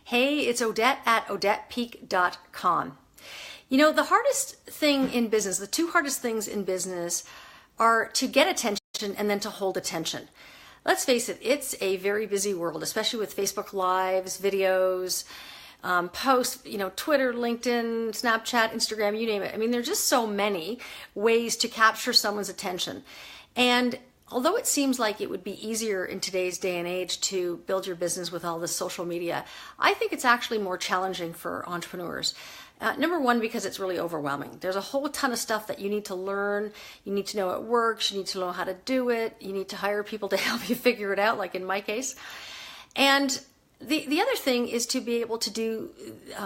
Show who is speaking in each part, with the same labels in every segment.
Speaker 1: Hey, it's Odette at odettepeak.com. You know, the hardest thing in business, the two hardest things in business are to get attention and then to hold attention. Let's face it, it's a very busy world, especially with Facebook Lives, videos, posts, Twitter, LinkedIn, Snapchat, Instagram, you name it. I mean, there's just so many ways to capture someone's attention. And although it seems like it would be easier in today's day and age to build your business with all this social media, I think it's actually more challenging for entrepreneurs. Number one, because it's really overwhelming. There's a whole ton of stuff that you need to learn. You need to know it works. You need to know how to do it. You need to hire people to help you figure it out, like in my case. And the other thing is to be able to do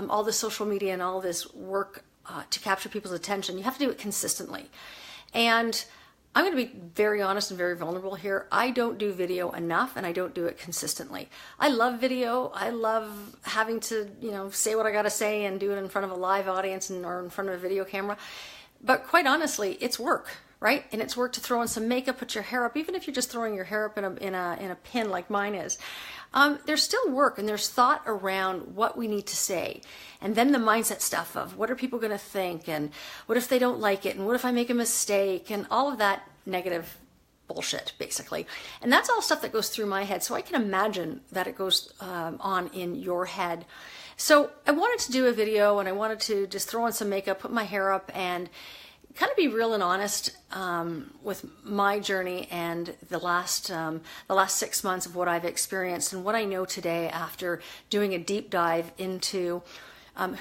Speaker 1: all this social media and all this work to capture people's attention. You have to do it consistently. And I'm going to be very honest and very vulnerable here. I don't do video enough, and I don't do it consistently. I love video. I love having to, say what I got to say and do it in front of a live audience or in front of a video camera. But quite honestly, it's work, right? And it's work to throw on some makeup, put your hair up, even if you're just throwing your hair up in a pin like mine is. There's still work, and there's thought around what we need to say. And then the mindset stuff of what are people going to think, and what if they don't like it, and what if I make a mistake, and all of that negative bullshit, basically. And that's all stuff that goes through my head. So I can imagine that it goes on in your head. So I wanted to do a video, and I wanted to just throw on some makeup, put my hair up, and kind of be real and honest with my journey and the last 6 months of what I've experienced and what I know today after doing a deep dive into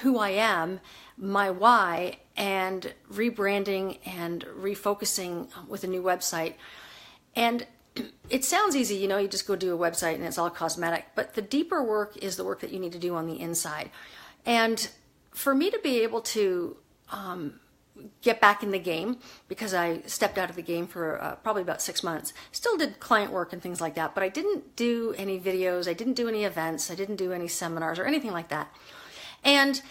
Speaker 1: who I am, my why, and rebranding and refocusing with a new website. And it sounds easy, you just go do a website and it's all cosmetic, but the deeper work is the work that you need to do on the inside. And for me to be able to get back in the game, because I stepped out of the game for probably about 6 months. Still did client work and things like that, but I didn't do any videos, I didn't do any events, I didn't do any seminars or anything like that. And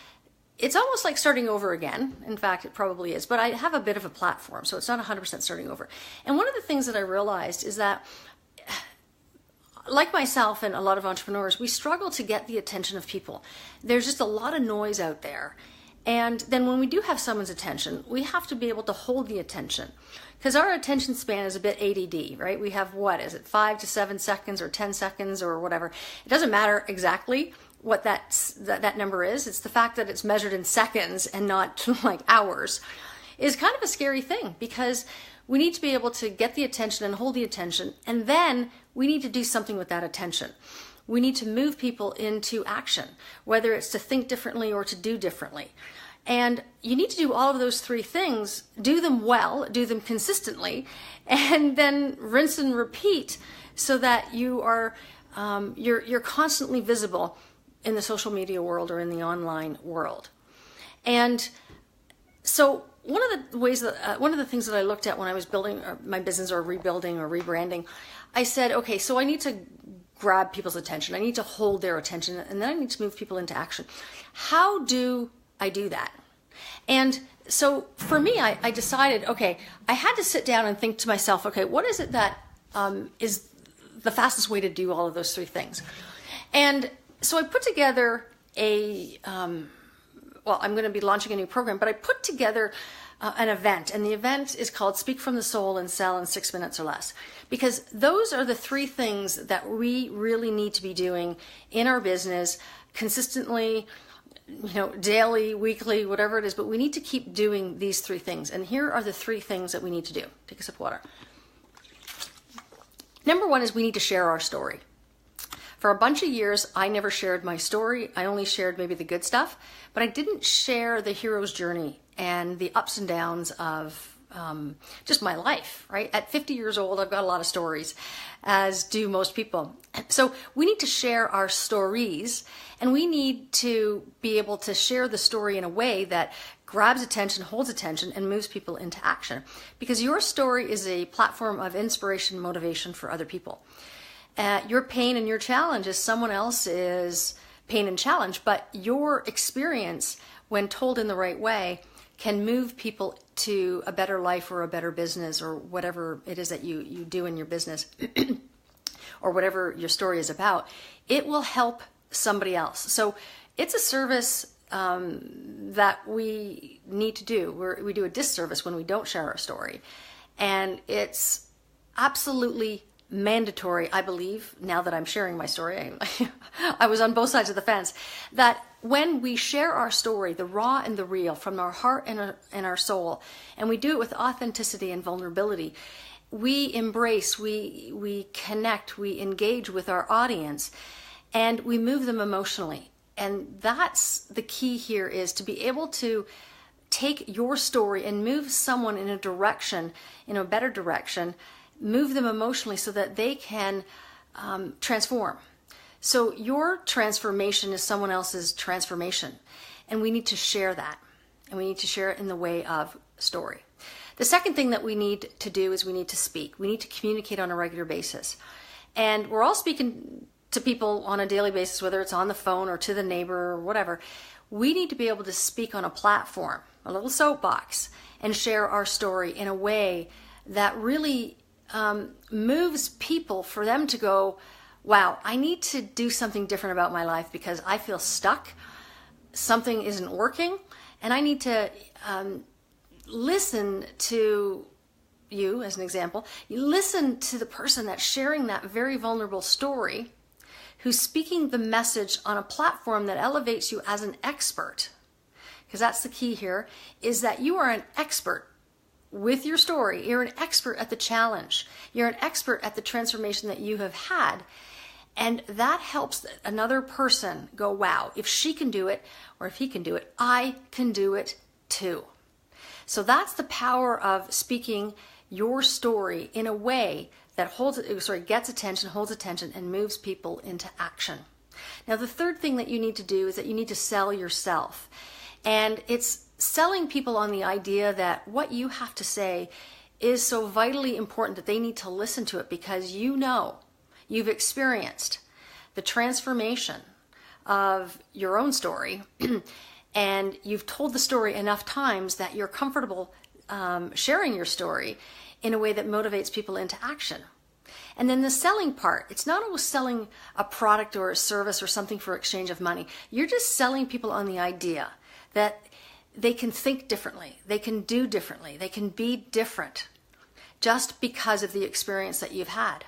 Speaker 1: it's almost like starting over again. In fact, it probably is, but I have a bit of a platform, so it's not 100% starting over. And one of the things that I realized is that, like myself and a lot of entrepreneurs, we struggle to get the attention of people. There's just a lot of noise out there. And then when we do have someone's attention, we have to be able to hold the attention, because our attention span is a bit ADD, right? We have, 5 to 7 seconds or 10 seconds or whatever. It doesn't matter exactly what that number is. It's the fact that it's measured in seconds and not like hours is kind of a scary thing, because we need to be able to get the attention and hold the attention, and then we need to do something with that attention. We need to move people into action, whether it's to think differently or to do differently. And you need to do all of those three things, do them well, do them consistently, and then rinse and repeat so that you are, you're constantly visible in the social media world or in the online world. And so one of the things that I looked at when I was building my business or rebuilding or rebranding, I said, okay, so I need to grab people's attention. I need to hold their attention, and then I need to move people into action. How do I do that? And so for me, I decided, okay, I had to sit down and think to myself, okay, what is it that is the fastest way to do all of those three things? And so I put together I'm going to be launching a new program, but I put together an event, and the event is called Speak from the Soul and Sell in 6 minutes or less, because those are the three things that we really need to be doing in our business consistently, daily, weekly, whatever it is, but we need to keep doing these three things. And here are the three things that we need to do. Take a sip of water. Number one is we need to share our story. For a bunch of years, I never shared my story. I only shared maybe the good stuff, but I didn't share the hero's journey and the ups and downs of just my life, right? At 50 years old, I've got a lot of stories, as do most people. So we need to share our stories, and we need to be able to share the story in a way that grabs attention, holds attention, and moves people into action. Because your story is a platform of inspiration, motivation for other people. Your pain and your challenge is someone else's pain and challenge, but your experience, when told in the right way, can move people to a better life or a better business or whatever it is that you do in your business or whatever your story is about. It will help somebody else. So it's a service that we need to do. We do a disservice when we don't share our story. And it's absolutely mandatory, I believe, now that I'm sharing my story, I was on both sides of the fence, that when we share our story, the raw and the real, from our heart and our soul, and we do it with authenticity and vulnerability, we embrace, we connect, we engage with our audience, and we move them emotionally. And that's the key here, is to be able to take your story and move someone in a direction, in a better direction, move them emotionally so that they can transform. So your transformation is someone else's transformation, and we need to share that, and we need to share it in the way of story. The second thing that we need to do is we need to speak. We need to communicate on a regular basis. And we're all speaking to people on a daily basis, whether it's on the phone or to the neighbor or whatever. We need to be able to speak on a platform, a little soapbox, and share our story in a way that really moves people, for them to go, wow, I need to do something different about my life because I feel stuck, something isn't working, and I need to listen to you, as an example. You listen to the person that's sharing that very vulnerable story, who's speaking the message on a platform that elevates you as an expert. Because that's the key here, is that you are an expert with your story. You're an expert at the challenge. You're an expert at the transformation that you have had. And that helps another person go, wow, if she can do it, or if he can do it, I can do it too. So that's the power of speaking your story in a way that gets attention, holds attention, and moves people into action. Now, the third thing that you need to do is that you need to sell yourself. And it's selling people on the idea that what you have to say is so vitally important that they need to listen to it, because you know, you've experienced the transformation of your own story and you've told the story enough times that you're comfortable sharing your story in a way that motivates people into action. And then the selling part, it's not always selling a product or a service or something for exchange of money. You're just selling people on the idea that they can think differently, they can do differently, they can be different just because of the experience that you've had.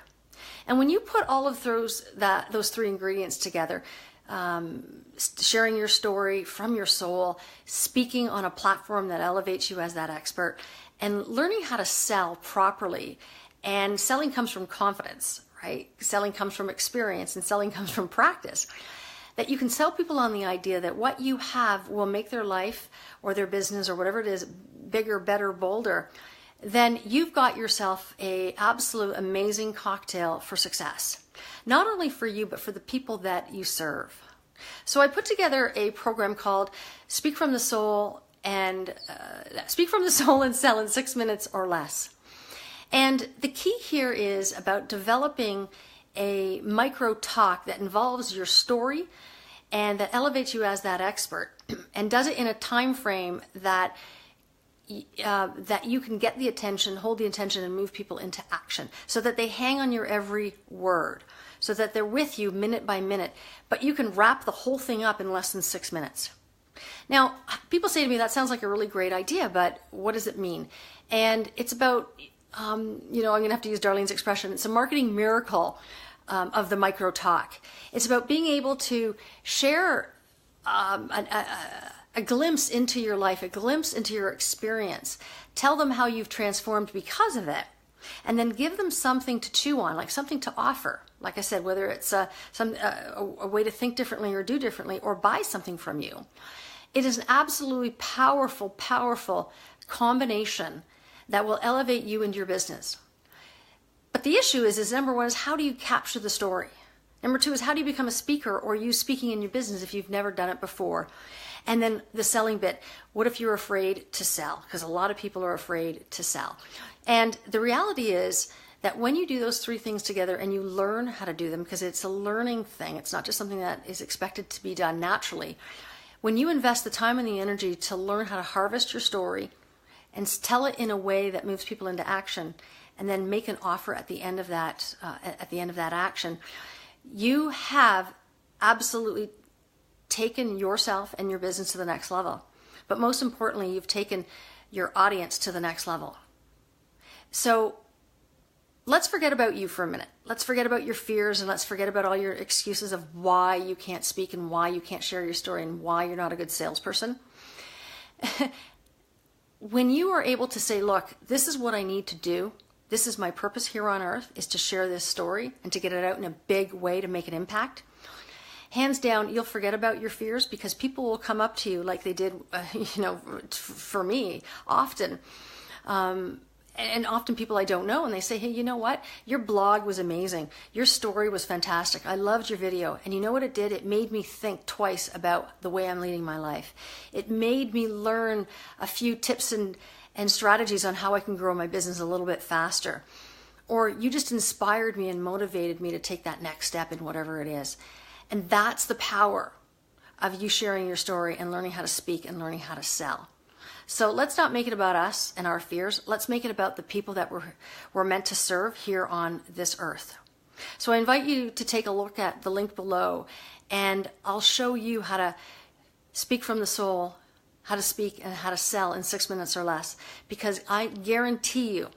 Speaker 1: And when you put all of those three ingredients together, sharing your story from your soul, speaking on a platform that elevates you as that expert, and learning how to sell properly. And selling comes from confidence, right? Selling comes from experience, and selling comes from practice. That you can sell people on the idea that what you have will make their life or their business or whatever it is bigger, better, bolder. Then you've got yourself a absolute amazing cocktail for success. Not only for you, but for the people that you serve. So I put together a program called Speak from the Soul and Sell in 6 minutes or less. And the key here is about developing a micro talk that involves your story and that elevates you as that expert, and does it in a time frame that you can get the attention, hold the attention, and move people into action so that they hang on your every word, so that they're with you minute by minute, but you can wrap the whole thing up in less than 6 minutes. Now, people say to me, that sounds like a really great idea, but what does it mean? And it's about, I'm going to have to use Darlene's expression, it's a marketing miracle of the micro talk. It's about being able to share a glimpse into your life, a glimpse into your experience. Tell them how you've transformed because of it, and then give them something to chew on, like something to offer. Like I said, whether it's a way to think differently or do differently or buy something from you. It is an absolutely powerful, powerful combination that will elevate you and your business. But the issue is number one is, how do you capture the story? Number two is, how do you become a speaker or use speaking in your business if you've never done it before? And then the selling bit, what if you're afraid to sell? Because a lot of people are afraid to sell. And the reality is that when you do those three things together and you learn how to do them, because it's a learning thing, it's not just something that is expected to be done naturally. When you invest the time and the energy to learn how to harvest your story and tell it in a way that moves people into action, and then make an offer at the end of that action, you have absolutely taken yourself and your business to the next level. But most importantly, you've taken your audience to the next level. So let's forget about you for a minute. Let's forget about your fears, and let's forget about all your excuses of why you can't speak and why you can't share your story and why you're not a good salesperson. When you are able to say, look, this is what I need to do. This is my purpose here on earth, is to share this story and to get it out in a big way to make an impact. Hands down, you'll forget about your fears, because people will come up to you like they did, for me often. And often people I don't know, and they say, hey, you know what? Your blog was amazing. Your story was fantastic. I loved your video. And you know what it did? It made me think twice about the way I'm leading my life. It made me learn a few tips and strategies on how I can grow my business a little bit faster. Or you just inspired me and motivated me to take that next step in whatever it is. And that's the power of you sharing your story and learning how to speak and learning how to sell. So let's not make it about us and our fears. Let's make it about the people that we're meant to serve here on this earth. So I invite you to take a look at the link below, and I'll show you how to speak from the soul, how to speak and how to sell in 6 minutes or less. Because I guarantee you,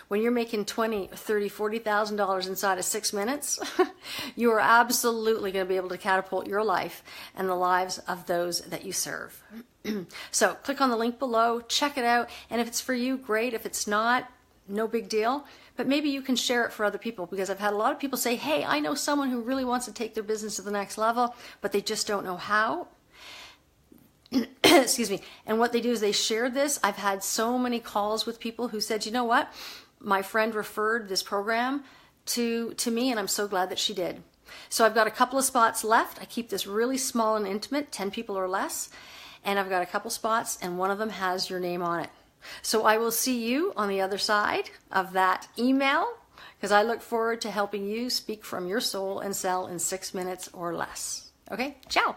Speaker 1: when you're making $20,000, $30,000, $40,000 inside of 6 minutes, you are absolutely going to be able to catapult your life and the lives of those that you serve. So click on the link below, check it out, and if it's for you, great. If it's not, no big deal. But maybe you can share it for other people, because I've had a lot of people say, hey, I know someone who really wants to take their business to the next level, but they just don't know how. Excuse me. And what they do is they share this. I've had so many calls with people who said, you know what? My friend referred this program to me, and I'm so glad that she did. So I've got a couple of spots left. I keep this really small and intimate, 10 people or less. And I've got a couple spots, and one of them has your name on it. So I will see you on the other side of that email, because I look forward to helping you speak from your soul and sell in 6 minutes or less. Okay, ciao.